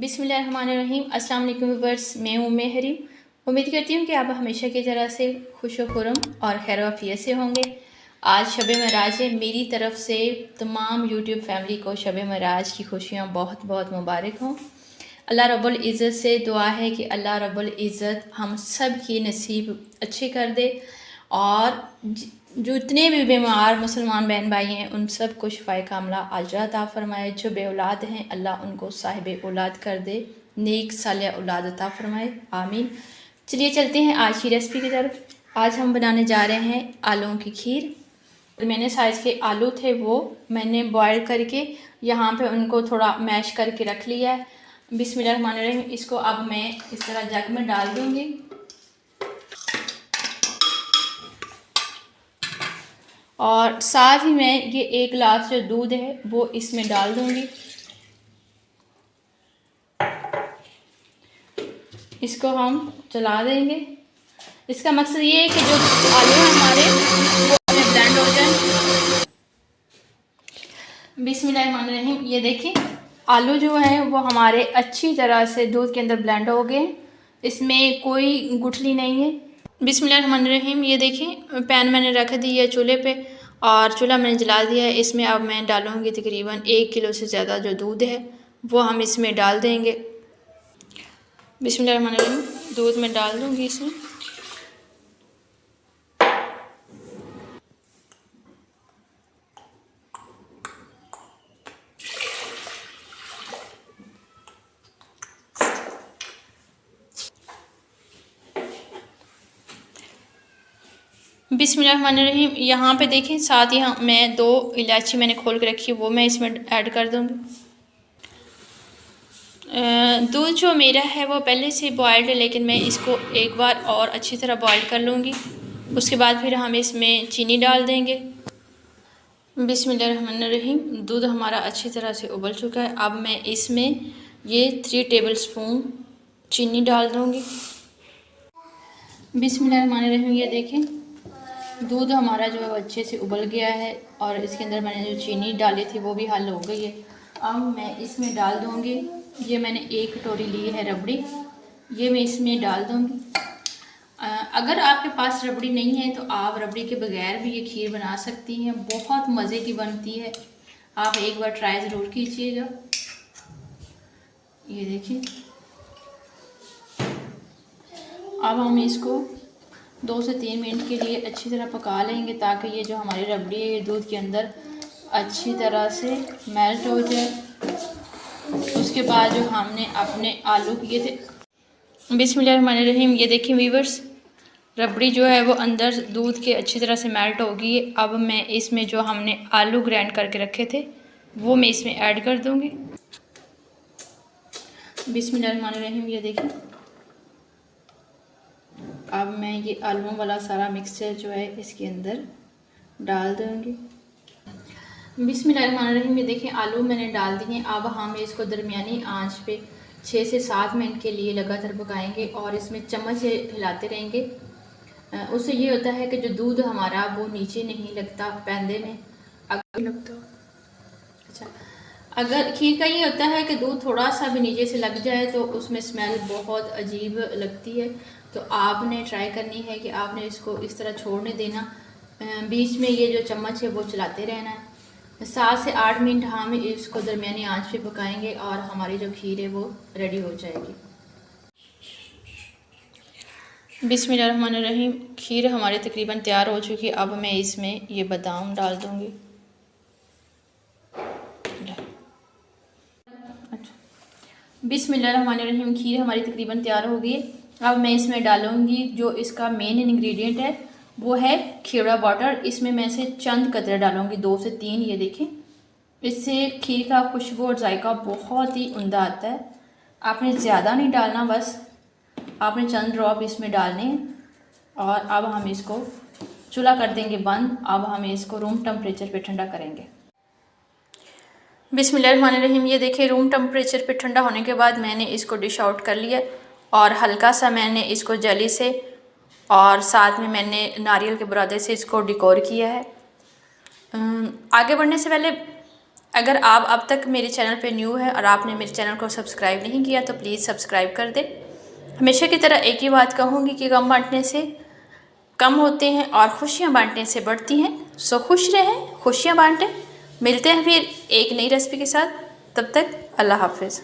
बिस्मिल्लाहिर्रहमानिर्रहीम। अस्सलाम वालेकुम व्यूअर्स, मैं हूँ मेहरी। उम्मीद करती हूँ कि आप हमेशा की तरह से खुश व खुरम और खैर वाफियत से होंगे। आज शब महराज है। मेरी तरफ़ से तमाम यूट्यूब फैमिली को शब महराज की खुशियाँ बहुत बहुत मुबारक हों। अल्लाह रब्बुल इज़्ज़त से दुआ है कि अल्लाह रब्बुल इज़्ज़त हम सब की नसीब अच्छे कर दे और जितने भी बीमार मुसलमान बहन भाई हैं उन सब को शिफ़ाए कामला आजिला अता फ़रमाए। जो बे औलाद हैं अल्लाह उनको साहिब औलाद कर दे, नेक सालिह औलाद अता फ़रमाए, आमीन। चलिए चलते हैं आज की रेसिपी की तरफ। आज हम बनाने जा रहे हैं आलूओं की खीर। मैंने साइज़ के आलू थे वो मैंने बॉयल करके यहाँ पे उनको थोड़ा मैश करके रख लिया है। बिस्मिल्लाहिर्रहमानिर्रहीम। इसको अब मैं इस तरह जग में डाल दूँगी और साथ ही मैं ये 1 गिलास जो दूध है वो इसमें डाल दूँगी। इसको हम चला देंगे। इसका मकसद ये है कि जो आलू हैं हमारे वो में ब्लेंड हो जाए। बिस्मिल्लाहिर्रहमानिर्रहीम। ये देखिए आलू जो है वो हमारे अच्छी तरह से दूध के अंदर ब्लेंड हो गए। इसमें कोई गुठली नहीं है। बिस्मिल्लाहिर्रहमानिर्रहीम। ये देखिए पैन मैंने रख दी है चूल्हे पे और चूल्हा मैंने जला दिया है। इसमें अब मैं डालूँगी तकरीबन 1 किलो से ज़्यादा जो दूध है वो हम इसमें डाल देंगे। बिस्मिल्लाहिर्रहमानिर्रहीम। दूध में डाल दूँगी इसमें। बिस्मिल्लाहिर्रहमानिर्रहीम। यहाँ पे देखें साथ ही मैं 2 इलायची मैंने खोल के रखी है वो मैं इसमें ऐड कर दूँगी। दूध जो मेरा है वो पहले से बॉयल्ड है लेकिन मैं इसको एक बार और अच्छी तरह बॉयल कर लूँगी। उसके बाद फिर हम इसमें चीनी डाल देंगे। बिस्मिल्लाहिर्रहमानिर्रहीम। दूध हमारा अच्छी तरह से उबल चुका है। अब मैं इसमें ये 3 टेबलस्पून चीनी डाल दूँगी। बिस्मिल्लाहिर्रहमानिर्रहीम। ये देखें दूध हमारा जो है वो अच्छे से उबल गया है और इसके अंदर मैंने जो चीनी डाली थी वो भी हल हो गई है। अब मैं इसमें डाल दूँगी, ये मैंने 1 कटोरी ली है रबड़ी, ये मैं इसमें डाल दूँगी। अगर आपके पास रबड़ी नहीं है तो आप रबड़ी के बगैर भी ये खीर बना सकती हैं, बहुत मज़े की बनती है। आप एक बार ट्राई ज़रूर कीजिएगा। ये देखिए अब हम इसको 2 से 3 मिनट के लिए अच्छी तरह पका लेंगे ताकि ये जो हमारी रबड़ी है ये दूध के अंदर अच्छी तरह से मेल्ट हो जाए। उसके बाद जो हमने अपने आलू किए थे। बिस्मिल्लाहिर्रहमानिर्रहीम। ये देखिए व्यूअर्स रबड़ी जो है वो अंदर दूध के अच्छी तरह से मेल्ट हो गई है। अब मैं इसमें जो हमने आलू ग्राइंड करके रखे थे वो मैं इसमें ऐड कर दूँगी। बिस्मिल्लाहिर्रहमानिर्रहीम। ये देखिए अब मैं ये आलूओं वाला सारा मिक्सचर जो है इसके अंदर डाल दूँगी। बिस्मिल्लाहिर्रहमानिर्रहीम। ये देखें आलू मैंने डाल दिए। अब हम इसको दरमियानी आंच पे 6 से 7 मिनट के लिए लगातार पकाएंगे और इसमें चम्मच से हिलाते रहेंगे। उससे ये होता है कि जो दूध हमारा वो नीचे नहीं लगता पैंदे में अगर लगता। अच्छा, अगर खीर का ये होता है कि दूध थोड़ा सा भी नीचे से लग जाए तो उसमें स्मेल बहुत अजीब लगती है। तो आपने ट्राई करनी है कि आपने इसको इस तरह छोड़ने देना, बीच में ये जो चम्मच है वो चलाते रहना है। 7 से 8 मिनट हम इसको दरमियानी आंच पे पकाएंगे और हमारी जो खीर है वो रेडी हो जाएगी। बिस्मिल्लाहिर्रहमानिर्रहीम। खीर हमारी तकरीबन तैयार हो चुकी है। अब मैं इसमें ये बादाम डाल दूँगी। बिस्मिल्लाहिर्रहमानिर्रहीम। खीर हमारी तकरीबन तैयार हो गई है। अब मैं इसमें डालूँगी जो इसका मेन इंग्रेडिएंट है वो है खीरा वाटर। इसमें मैं से चंद कतरे डालूँगी, 2 से 3। ये देखें इससे खीर का खुशबू और जायका बहुत ही उम्दा आता है। आपने ज़्यादा नहीं डालना, बस आपने चंद ड्रॉप इसमें डालने हैं। और अब हम इसको चूल्हा कर देंगे बंद। अब हम इसको रूम टेम्परेचर पे ठंडा करेंगे। बिस्मिल्लाहिर्रहमानिर्रहीम। ये देखिए रूम टेम्परेचर पे ठंडा होने के बाद मैंने इसको डिश आउट कर लिया और हल्का सा मैंने इसको जली से और साथ में मैंने नारियल के बुरादे से इसको डेकोर किया है। आगे बढ़ने से पहले अगर आप अब तक मेरे चैनल पे न्यू है और आपने मेरे चैनल को सब्सक्राइब नहीं किया तो प्लीज़ सब्सक्राइब कर दें। हमेशा की तरह एक ही बात कहूँगी कि गम बांटने से कम होते हैं और खुशियाँ बांटने से बढ़ती हैं। सो खुश रहें, खुशियाँ बांटें। मिलते हैं फिर एक नई रेसिपी के साथ, तब तक अल्लाह हाफिज़।